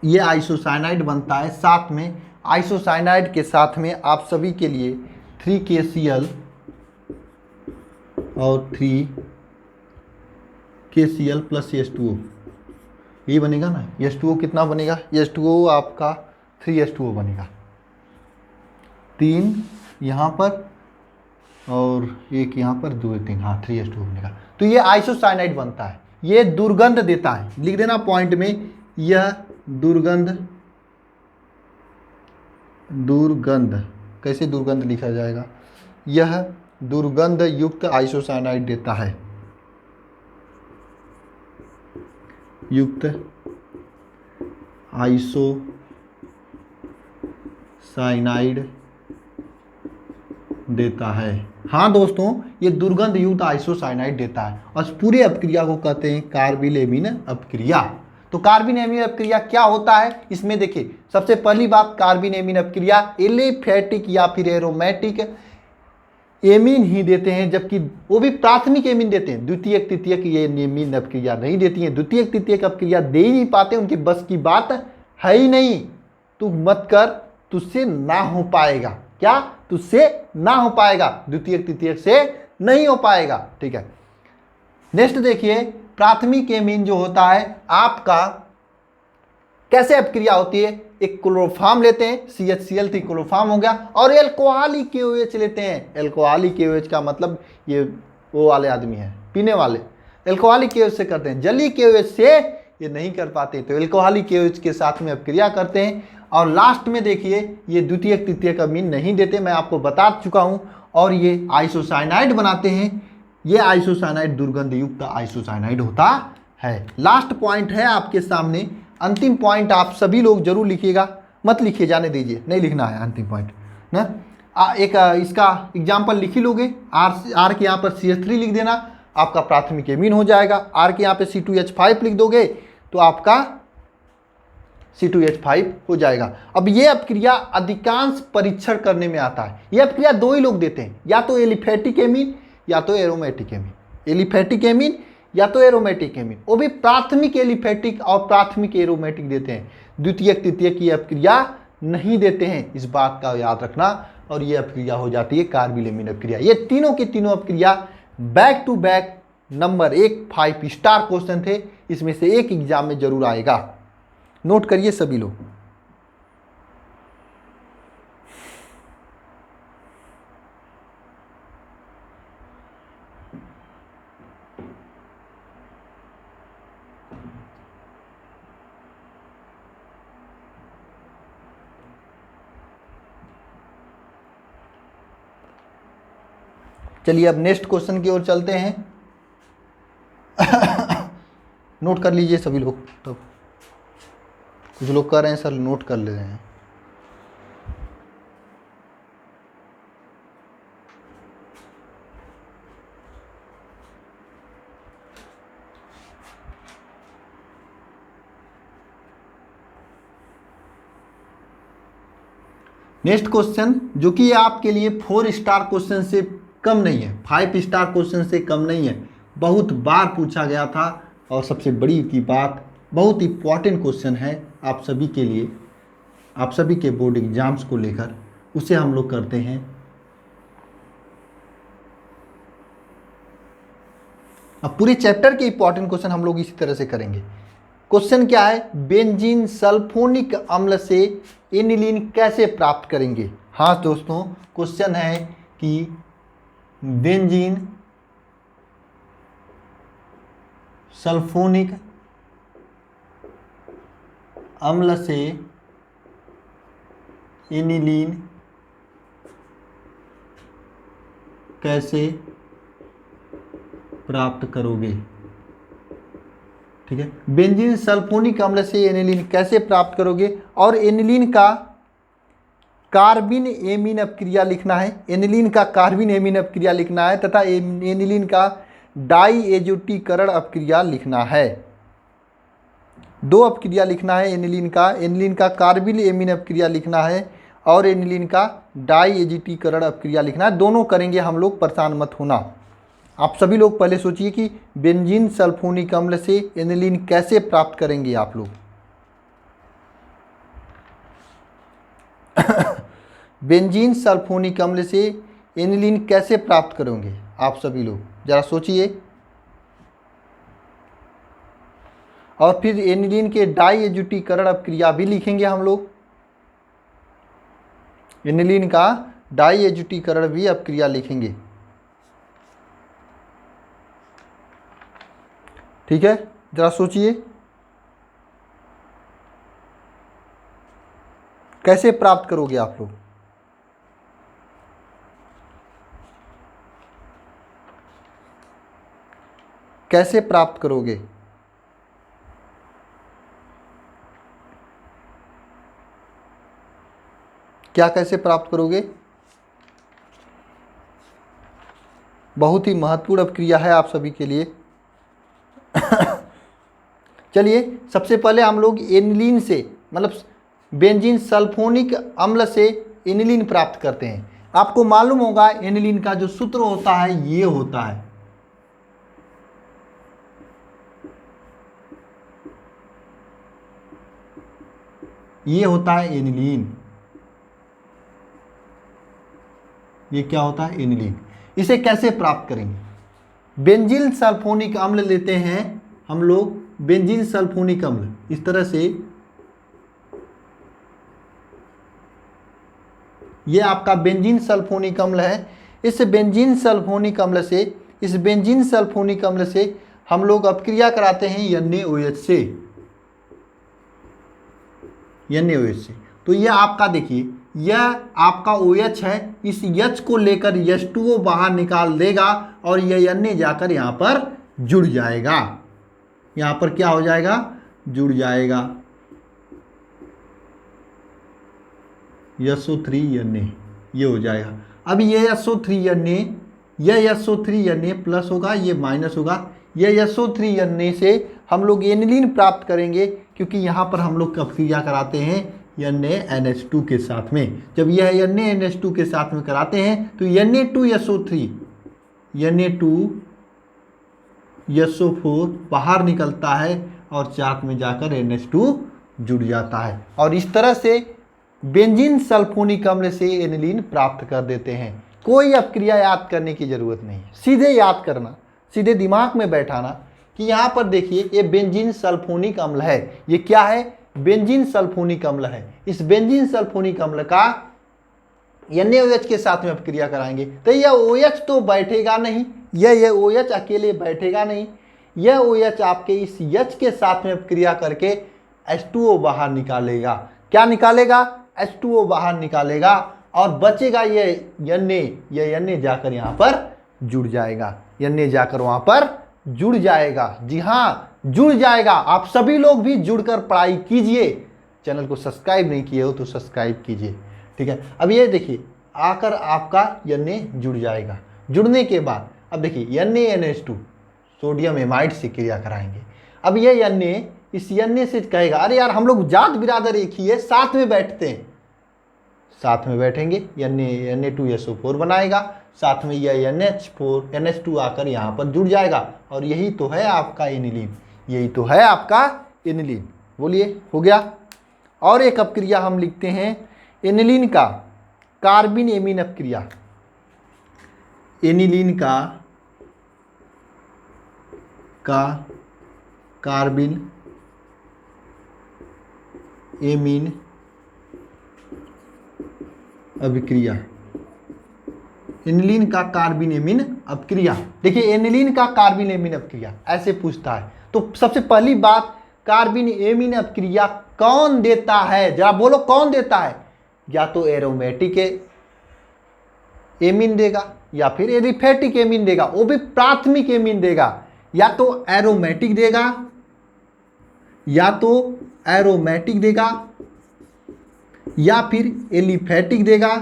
ये आइसोसाइनाइड बनता है। साथ में आइसोसाइनाइड के साथ में आप सभी के लिए 3KCl और 3KCl प्लस H2O, ये बनेगा ना। H2O कितना बनेगा, H2O आपका 3H2O बनेगा, 3 यहाँ पर और 1 यहाँ पर, 2 3, हाँ 3H2O बनेगा। तो ये आइसोसाइनाइड बनता है, ये दुर्गंध देता है, लिख देना पॉइंट में, यह दुर्गंध कैसे दुर्गंध लिखा जाएगा, यह दुर्गंध युक्त आइसोसाइनाइड देता है, युक्त आइसोसाइनाइड देता है। हाँ दोस्तों, ये दुर्गंध युक्त आइसोसाइनाइड देता है, और पूरे अपक्रिया को कहते हैं कार्बिल एमीन अपक्रिया। तो कार्बिन एमीन अपक्रिया क्या होता है, इसमें देखिए सबसे पहली बात, कार्बिन एमीन अपक्रिया एलिफेटिक या फिर एरोमेटिक एमीन ही देते हैं, जबकि वो भी प्राथमिक एमीन देते हैं, द्वितीयक तृतीयक ये एमीन अपक्रिया नहीं देती हैं। द्वितीयक तृतीयक अपक्रिया दे ही नहीं पाते, उनकी बस की बात है ही नहीं। तू मत कर, तुझसे ना हो पाएगा, क्या तुझसे ना हो पाएगा, द्वितीयक तृतीयक से नहीं हो पाएगा, ठीक है। नेक्स्ट देखिए, प्राथमिक एमीन जो होता है आपका कैसे अपक्रिया होती है, एक क्लोरोफॉर्म लेते हैं, CHCl3 क्लोरोफॉर्म हो गया, और एल्कोहलिक KOH लेते हैं। एल्कोहलिक KOH का मतलब ये वो वाले आदमी हैं पीने वाले, एल्कोहलिक KOH से करते हैं, जलीय KOH से ये नहीं कर पाते, तो एल्कोहलिक KOH के साथ में अपक्रिया करते हैं। और लास्ट में देखिए, ये द्वितीयक तृतीयक अमीन नहीं देते, मैं आपको बता चुका हूँ, और ये आइसोसाइनाइड बनाते हैं। ये आइसोसाइनाइड दुर्गंध युक्त आइसोसाइनाइड होता है। लास्ट पॉइंट है आपके सामने, अंतिम पॉइंट आप सभी लोग जरूर लिखिएगा, मत लिखिए, जाने दीजिए, नहीं लिखना है अंतिम पॉइंट ना। एक इसका एग्जाम्पल लिख ही लोगे, R के यहाँ पर CH3 लिख देना, आपका प्राथमिक एमीन हो जाएगा। R के यहाँ पे C2H5 लिख दोगे तो आपका C2H5 हो जाएगा। अब ये अपक्रिया अधिकांश परीक्षण करने में आता है। ये अपक्रिया 2 ही लोग देते हैं, या तो एलिफेटिक एमीन या तो एरोमेटिक एमीन, एलिफेटिक एमीन या तो एरोमेटिक एमीन, वो भी प्राथमिक एलिफेटिक और प्राथमिक एरोमेटिक देते हैं, द्वितीयक तृतीयक की अपक्रिया नहीं देते हैं, इस बात का याद रखना। और ये अपक्रिया हो जाती है कार्बिल एमीन अपक्रिया। ये तीनों की तीनों अपक्रिया back to back number 1 5 star question थे, इसमें से एक एग्जाम में जरूर आएगा, नोट करिए सभी लोग। चलिए अब नेक्स्ट क्वेश्चन की ओर चलते हैं। नोट कर लीजिए सभी लोग। तब कुछ लोग कह रहे हैं सर नोट कर ले रहे हैं। नेक्स्ट क्वेश्चन जो कि आपके लिए 4 स्टार क्वेश्चन से कम नहीं है, 5 स्टार क्वेश्चन से कम नहीं है, बहुत बार पूछा गया था और सबसे बड़ी की बात बहुत इंपॉर्टेंट क्वेश्चन है आप सभी के लिए, आप सभी के बोर्ड एग्जाम्स को लेकर, उसे हम लोग करते हैं। अब पूरे चैप्टर के इंपॉर्टेंट क्वेश्चन हम लोग इसी तरह से करेंगे। क्वेश्चन क्या है, बेंजीन सल्फोनिक अम्ल से एनिलीन कैसे प्राप्त करेंगे। हाँ दोस्तों, क्वेश्चन है कि बेंजीन सल्फोनिक अम्ल से एनिलीन कैसे प्राप्त करोगे। ठीक है, बेंजीन सल्फोनिक अम्ल से एनिलीन कैसे प्राप्त करोगे, और एनिलीन का कार्बिन एमीन अपक्रिया लिखना है, एनिलीन का कार्बिन एमीन अपक्रिया लिखना है तथा एनिलीन का डाईएजुटीकरण अपक्रिया लिखना है। 2 अपक्रिया लिखना है एनिलीन का कार्बिन एमीन अपक्रिया लिखना है और एनिलीन का डाईएजुटीकरण अपक्रिया लिखना है। दोनों करेंगे हम लोग, परेशान मत होना। आप सभी लोग पहले सोचिए कि बेंजीन सल्फोनिक अम्ल से एनिलीन कैसे प्राप्त करेंगे आप लोग। बेंजीन सल्फोनिक अम्ल से एनिलीन कैसे प्राप्त करोगे आप सभी लोग, जरा सोचिए। और फिर एनिलीन के डाईएजुटीकरण अपक्रिया भी लिखेंगे हम लोग, एनिलीन का डाईएजुटीकरण भी अपक्रिया लिखेंगे। ठीक है, जरा सोचिए कैसे प्राप्त करोगे आप लोग। कैसे प्राप्त करोगे, क्या कैसे प्राप्त करोगे। बहुत ही महत्वपूर्ण अपक्रिया है आप सभी के लिए। चलिए सबसे पहले हम लोग एनिलीन से, मतलब बेंजीन सल्फोनिक अम्ल से एनिलीन प्राप्त करते हैं। आपको मालूम होगा एनिलीन का जो सूत्र होता है ये होता है, ये होता है एनिलीन। ये क्या होता है, एनिलीन। इसे कैसे प्राप्त करेंगे, बेंजीन सल्फोनिक अम्ल लेते हैं हम लोग, बेंजीन सल्फोनिक अम्ल इस तरह से, ये आपका बेंजीन सल्फोनिक अम्ल है। इस बेंजीन सल्फोनिक अम्ल से, इस बेंजीन सल्फोनिक अम्ल से हम लोग अपक्रिया कराते हैं NaOH से, NaOH से। तो यह आपका देखिए, यह आपका OH है, इस H को लेकर H2O बाहर निकाल देगा और यह Na जाकर यहाँ पर जुड़ जाएगा। यहाँ पर क्या हो जाएगा, जुड़ जाएगा, SO3Na, ये हो जाएगा। अब ये SO3Na, यह SO3Na प्लस होगा, ये माइनस होगा। यह SO3Na से हम लोग एनिलीन प्राप्त करेंगे, क्योंकि यहाँ पर हम लोग अपक्रिया कराते हैं NaNH2 के साथ में। जब यह NaNH2 के साथ में कराते हैं तो Na2SO3, Na2SO4 बाहर निकलता है और साथ में जाकर NH2 जुड़ जाता है, और इस तरह से बेंजीन सल्फोनिक अम्ल से एनिलीन प्राप्त कर देते हैं। कोई अपक्रिया याद करने की जरूरत नहीं है, सीधे याद करना, सीधे दिमाग में बैठाना कि यहाँ पर देखिए ये बेंजीन सल्फोनिक अम्ल है। ये क्या है, बेंजीन सल्फोनिक अम्ल है। इस बेंजीन सल्फोनिक अम्ल का NaOH के साथ में अपक्रिया कराएंगे तो यह OH तो बैठेगा नहीं, यह OH अकेले बैठेगा नहीं, यह OH आपके इस H के साथ में अपक्रिया करके H2O बाहर निकालेगा। क्या निकालेगा, H2O बाहर निकालेगा, और बचेगा ये Na, ये Na जाकर यहाँ पर जुड़ जाएगा, एन जाकर वहां पर जुड़ जाएगा। जी हाँ, जुड़ जाएगा। आप सभी लोग भी जुड़कर पढ़ाई कीजिए। चैनल को सब्सक्राइब नहीं किए हो तो सब्सक्राइब कीजिए, ठीक है। अब ये देखिए, आकर आपका एन जुड़ जाएगा। जुड़ने के बाद अब देखिए NaNH2 सोडियम एमाइड से क्रिया कराएंगे। अब ये एन इस एन से कहेगा अरे यार हम लोग जात बिरादर एक ही है, साथ में बैठते हैं। साथ में बैठेंगे, Na2SO4 बनाएगा, साथ में यह NH2 आकर यहाँ पर जुड़ जाएगा। और यही तो है आपका एनिलीन, यही तो है आपका एनिलीन। बोलिए, हो गया। और एक अपक्रिया हम लिखते हैं एनिलीन का कार्बिन एमीन अपक्रिया। एनिलीन का कार्बिन एमीन अभिक्रिया। एनिलीन का कार्बिन एमीन अपक्रिया। देखिए एनिलीन का कार्बिन एमीन अपक्रिया ऐसे पूछता है, तो सबसे पहली बात, कार्बिन एमीन अपक्रिया कौन देता है, जरा बोलो कौन देता है। या तो एरोमेटिक एमीन देगा या फिर एलिफेटिक एमीन देगा, वो भी प्राथमिक एमीन देगा। या तो एरोमेटिक देगा, या तो एरोमेटिक देगा, या फिर एलिफेटिक देगा,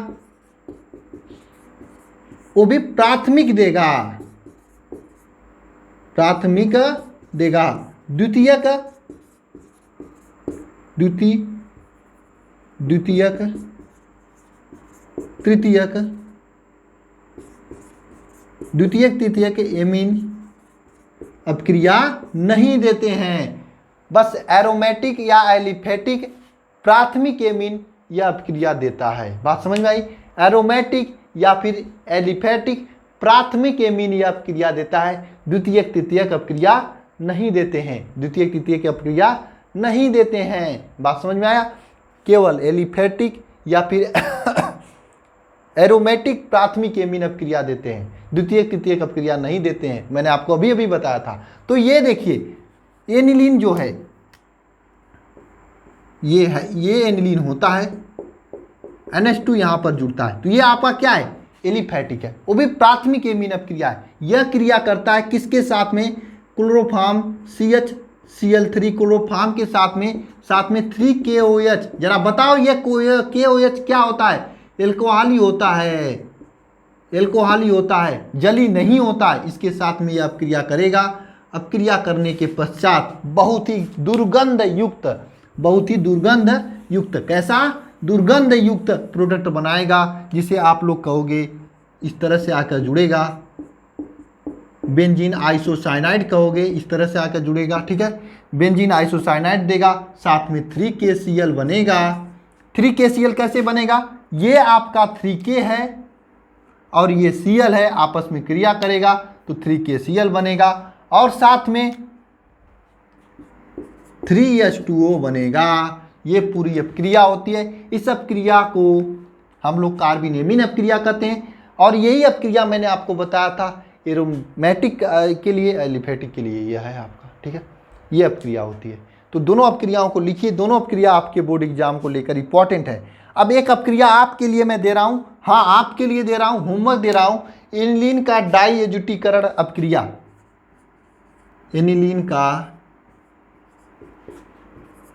वो भी प्राथमिक देगा, प्राथमिक देगा। द्वितीयक तृतीयक तृतीयक एमीन अपक्रिया नहीं देते हैं। बस एरोमेटिक या एलिफेटिक प्राथमिक एमीन यह अपक्रिया देता है। बात समझ में आई। एरोमेटिक या फिर एलिफेटिक प्राथमिक एमीन यह अपक्रिया देता है, द्वितीयक तृतीयक अपक्रिया नहीं देते हैं, द्वितीयक तृतीयक अपक्रिया नहीं देते हैं। बात समझ में आया। केवल एलिफेटिक या फिर एरोमेटिक प्राथमिक एमीन अपक्रिया देते हैं, द्वितीयक तृतीयक अपक्रिया नहीं देते हैं। मैंने आपको अभी अभी बताया था। तो ये देखिए एनिलीन जो है, ये है, ये एनिलीन होता है, NH2 यहां पर जुड़ता है, तो ये आपका क्या है, एलिफेटिक है, वो भी प्राथमिक एमीन अपक्रिया है। यह क्रिया करता है किसके साथ में, क्लोरोफॉर्म CH क्लोरोफॉर्म के साथ में 3KOH। जरा बताओ ये KOH क्या होता है, एल्कोहली होता है, एल्कोहली होता है, जली नहीं होता है। इसके साथ में यह अपक्रिया करेगा। अपक्रिया करने के पश्चात बहुत ही दुर्गंध युक्त कैसा, दुर्गंध युक्त प्रोडक्ट बनाएगा, जिसे आप लोग कहोगे इस तरह से आकर जुड़ेगा, बेंजीन आइसोसाइनाइड कहोगे, इस तरह से आकर जुड़ेगा, ठीक है। बेंजीन आइसोसाइनाइड देगा, साथ में 3KCl बनेगा। 3KCl कैसे बनेगा, ये आपका 3K है और ये Cl है, आपस में क्रिया करेगा तो 3KCl बनेगा, और साथ में 3H2O बनेगा। ये पूरी अपक्रिया होती है। इस अपक्रिया को हम लोग कार्बिन एमीन अपक्रिया कहते हैं। और यही अपक्रिया मैंने आपको बताया था एरोमेटिक के लिए, एलिफेटिक के लिए, यह है आपका, ठीक है। ये अपक्रिया होती है। तो दोनों अपक्रियाओं को लिखिए, दोनों अपक्रिया आपके बोर्ड एग्जाम को लेकर इंपॉर्टेंट है। अब एक अपक्रिया आपके लिए मैं दे रहा हूँ, हाँ आपके लिए दे रहा हूँ, होमवर्क दे रहा हूँ, एनिलीन का डाइएजुटीकरण अपक्रिया। एनिलीन का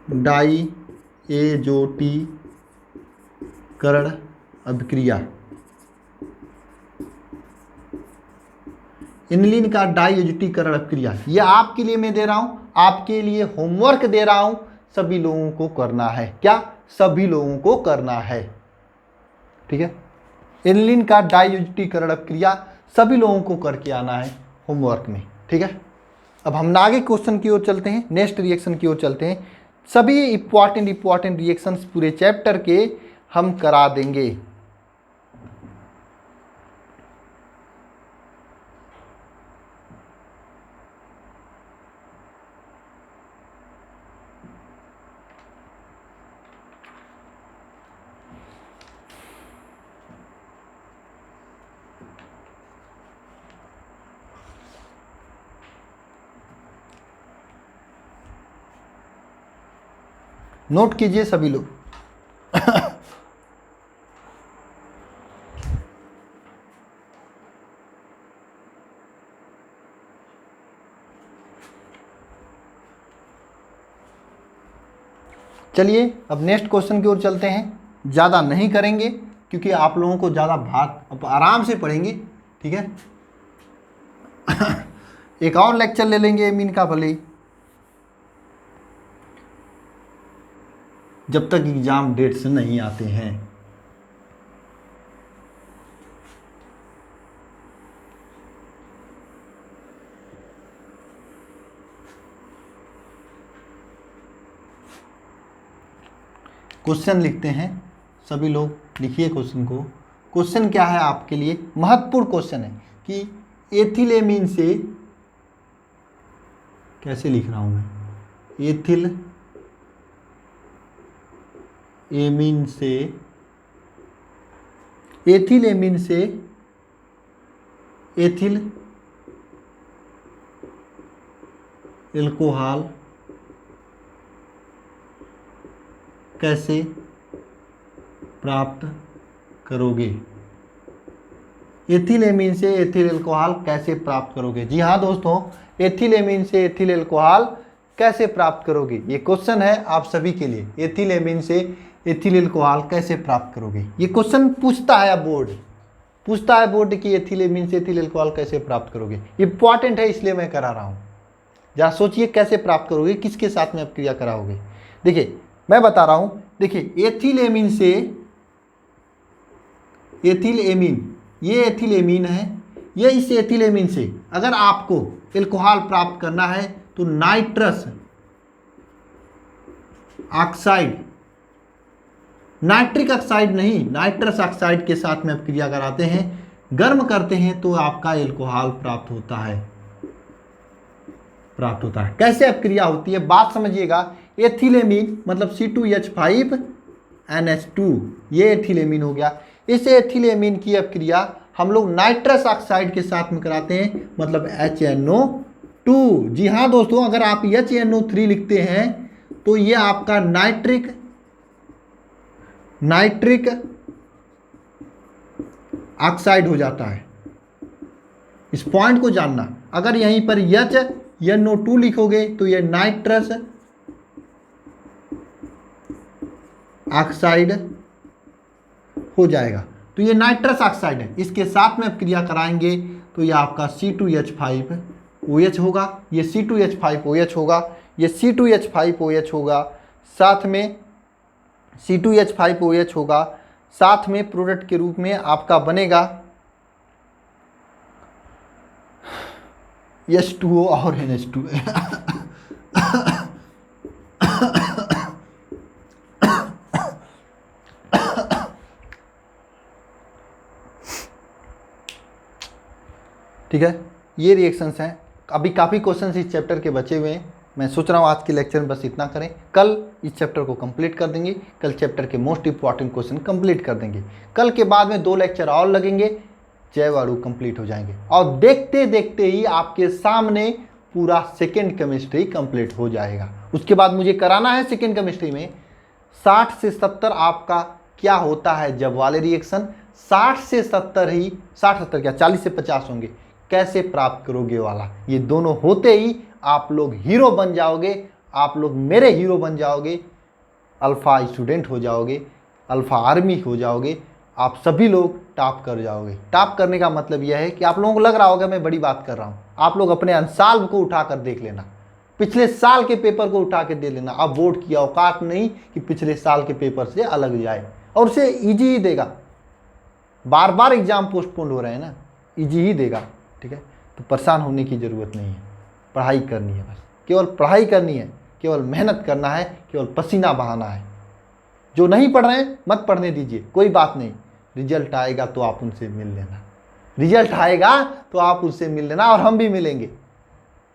डाइएजुटीकरण अभिक्रिया, एनिलीन का डाइएजुटीकरण अभिक्रिया, ये आपके लिए मैं दे रहा हूं, आपके लिए होमवर्क दे रहा हूं, सभी लोगों को करना है। क्या, सभी लोगों को करना है, ठीक है। एनिलीन का डाइएजुटीकरण अभिक्रिया सभी लोगों को करके आना है होमवर्क में, ठीक है। अब हम आगे क्वेश्चन की ओर चलते हैं, नेक्स्ट रिएक्शन की ओर चलते हैं। सभी इंपॉर्टेंट रिएक्शंस पूरे चैप्टर के हम करा देंगे। नोट कीजिए सभी लोग। चलिए अब नेक्स्ट क्वेश्चन की ओर चलते हैं। ज़्यादा नहीं करेंगे क्योंकि आप लोगों को ज़्यादा भाग, अब आराम से पढ़ेंगे, ठीक है। एक और लेक्चर ले लेंगे मीन का भले ही, जब तक एग्जाम डेट से नहीं आते हैं। क्वेश्चन लिखते हैं, सभी लोग लिखिए क्वेश्चन को। क्वेश्चन क्या है आपके लिए, महत्वपूर्ण क्वेश्चन है कि एथिलेमीन से, कैसे लिख रहा हूं मैं, एथिलेमीन से एथिल एल्कोहल कैसे प्राप्त करोगे। एथिलेमीन से एथिल एल्कोहल कैसे प्राप्त करोगे। जी हाँ दोस्तों, एथिलेमीन से एथिल एल्कोहल कैसे प्राप्त करोगे, ये क्वेश्चन है आप सभी के लिए। एथिलेमीन से एथिल एल्कोहल कैसे प्राप्त करोगे, ये क्वेश्चन पूछता है बोर्ड, कि एथिलेमीन से एथिल एल्कोहल कैसे प्राप्त करोगे। इंपॉर्टेंट है इसलिए मैं करा रहा हूँ। जरा सोचिए कैसे प्राप्त करोगे, किसके साथ में आप क्रिया कराओगे। देखिए मैं बता रहा हूँ, देखिए एथिलेमीन से एथिलेमीन, ये एथिलेमीन है, ये इस एथिलेमीन से अगर आपको एल्कोहल प्राप्त करना है तो नाइट्रस ऑक्साइड, नाइट्रिक ऑक्साइड नहीं, नाइट्रस ऑक्साइड के साथ में आप क्रिया कराते हैं, गर्म करते हैं तो आपका एल्कोहल प्राप्त होता है। कैसे अब क्रिया होती है बात समझिएगा। एथिलेमीन मतलब C2H5NH2, ये एथिलेमीन हो गया। इस एथिलेमीन की अब क्रिया हम लोग नाइट्रस ऑक्साइड के साथ में कराते हैं, मतलब HNO2। जी हाँ दोस्तों, अगर आप HNO3 लिखते हैं तो ये आपका नाइट्रिक ऑक्साइड हो जाता है। इस पॉइंट को जानना, अगर यहीं पर HNO2 लिखोगे तो ये नाइट्रस ऑक्साइड हो जाएगा, तो ये नाइट्रस ऑक्साइड है। इसके साथ में आप क्रिया कराएंगे तो ये आपका C2H5OH होगा, ये C2H5OH होगा, ये C2H5OH होगा, साथ में C2H5OH होगा, साथ में प्रोडक्ट के रूप में आपका बनेगा H2O और NH2। ठीक है, ये रिएक्शंस हैं। अभी काफ़ी क्वेश्चंस इस चैप्टर के बचे हुए हैं। मैं सोच रहा हूँ आज के लेक्चर में बस इतना करें, कल इस चैप्टर को कंप्लीट कर देंगे। कल चैप्टर के मोस्ट इंपॉर्टेंट क्वेश्चन कंप्लीट कर देंगे। कल के बाद में 2 लेक्चर और लगेंगे, जैवाणु कंप्लीट हो जाएंगे और देखते देखते ही आपके सामने पूरा सेकेंड केमिस्ट्री कंप्लीट हो जाएगा। उसके बाद मुझे कराना है सेकेंड केमिस्ट्री में 60 से 70 आपका क्या होता है जब वाले रिएक्शन, 60 से 70 ही, 60-70 क्या 40 से 50 होंगे, कैसे प्राप्त करोगे वाला। ये दोनों होते ही आप लोग हीरो बन जाओगे, आप लोग मेरे हीरो बन जाओगे, अल्फ़ा स्टूडेंट हो जाओगे, अल्फ़ा आर्मी हो जाओगे, आप सभी लोग टॉप कर जाओगे। टॉप करने का मतलब यह है कि आप लोगों को लग रहा होगा मैं बड़ी बात कर रहा हूँ। आप लोग अपने अंसाल को उठाकर देख लेना, पिछले साल के पेपर को उठा के दे लेना। अब बोर्ड की औकात नहीं कि पिछले साल के पेपर से अलग जाए, और उसे ईजी ही देगा। बार बार एग्जाम पोस्टपोन हो रहे हैं ना, ईजी ही देगा। ठीक है, तो परेशान होने की ज़रूरत नहीं है, पढ़ाई करनी है, बस केवल पढ़ाई करनी है, केवल मेहनत करना है, केवल पसीना बहाना है। जो नहीं पढ़ रहे हैं मत पढ़ने दीजिए, कोई बात नहीं, रिजल्ट आएगा तो आप उनसे मिल लेना, रिजल्ट आएगा तो आप उससे मिल लेना और हम भी मिलेंगे।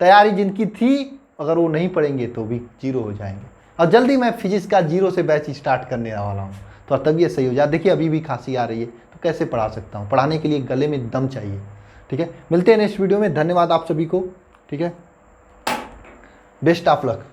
तैयारी जिनकी थी अगर वो नहीं पढ़ेंगे तो भी जीरो हो जाएंगे। और जल्दी मैं फिजिक्स का 0 से बैच स्टार्ट करने वाला हूँ, तो तबीयत सही हो जाए। देखिए अभी भी खांसी आ रही है तो कैसे पढ़ा सकता हूँ, पढ़ाने के लिए गले में दम चाहिए। ठीक है, मिलते हैं नेक्स्ट वीडियो में। धन्यवाद आप सभी को। ठीक है, बेस्ट ऑफ लक।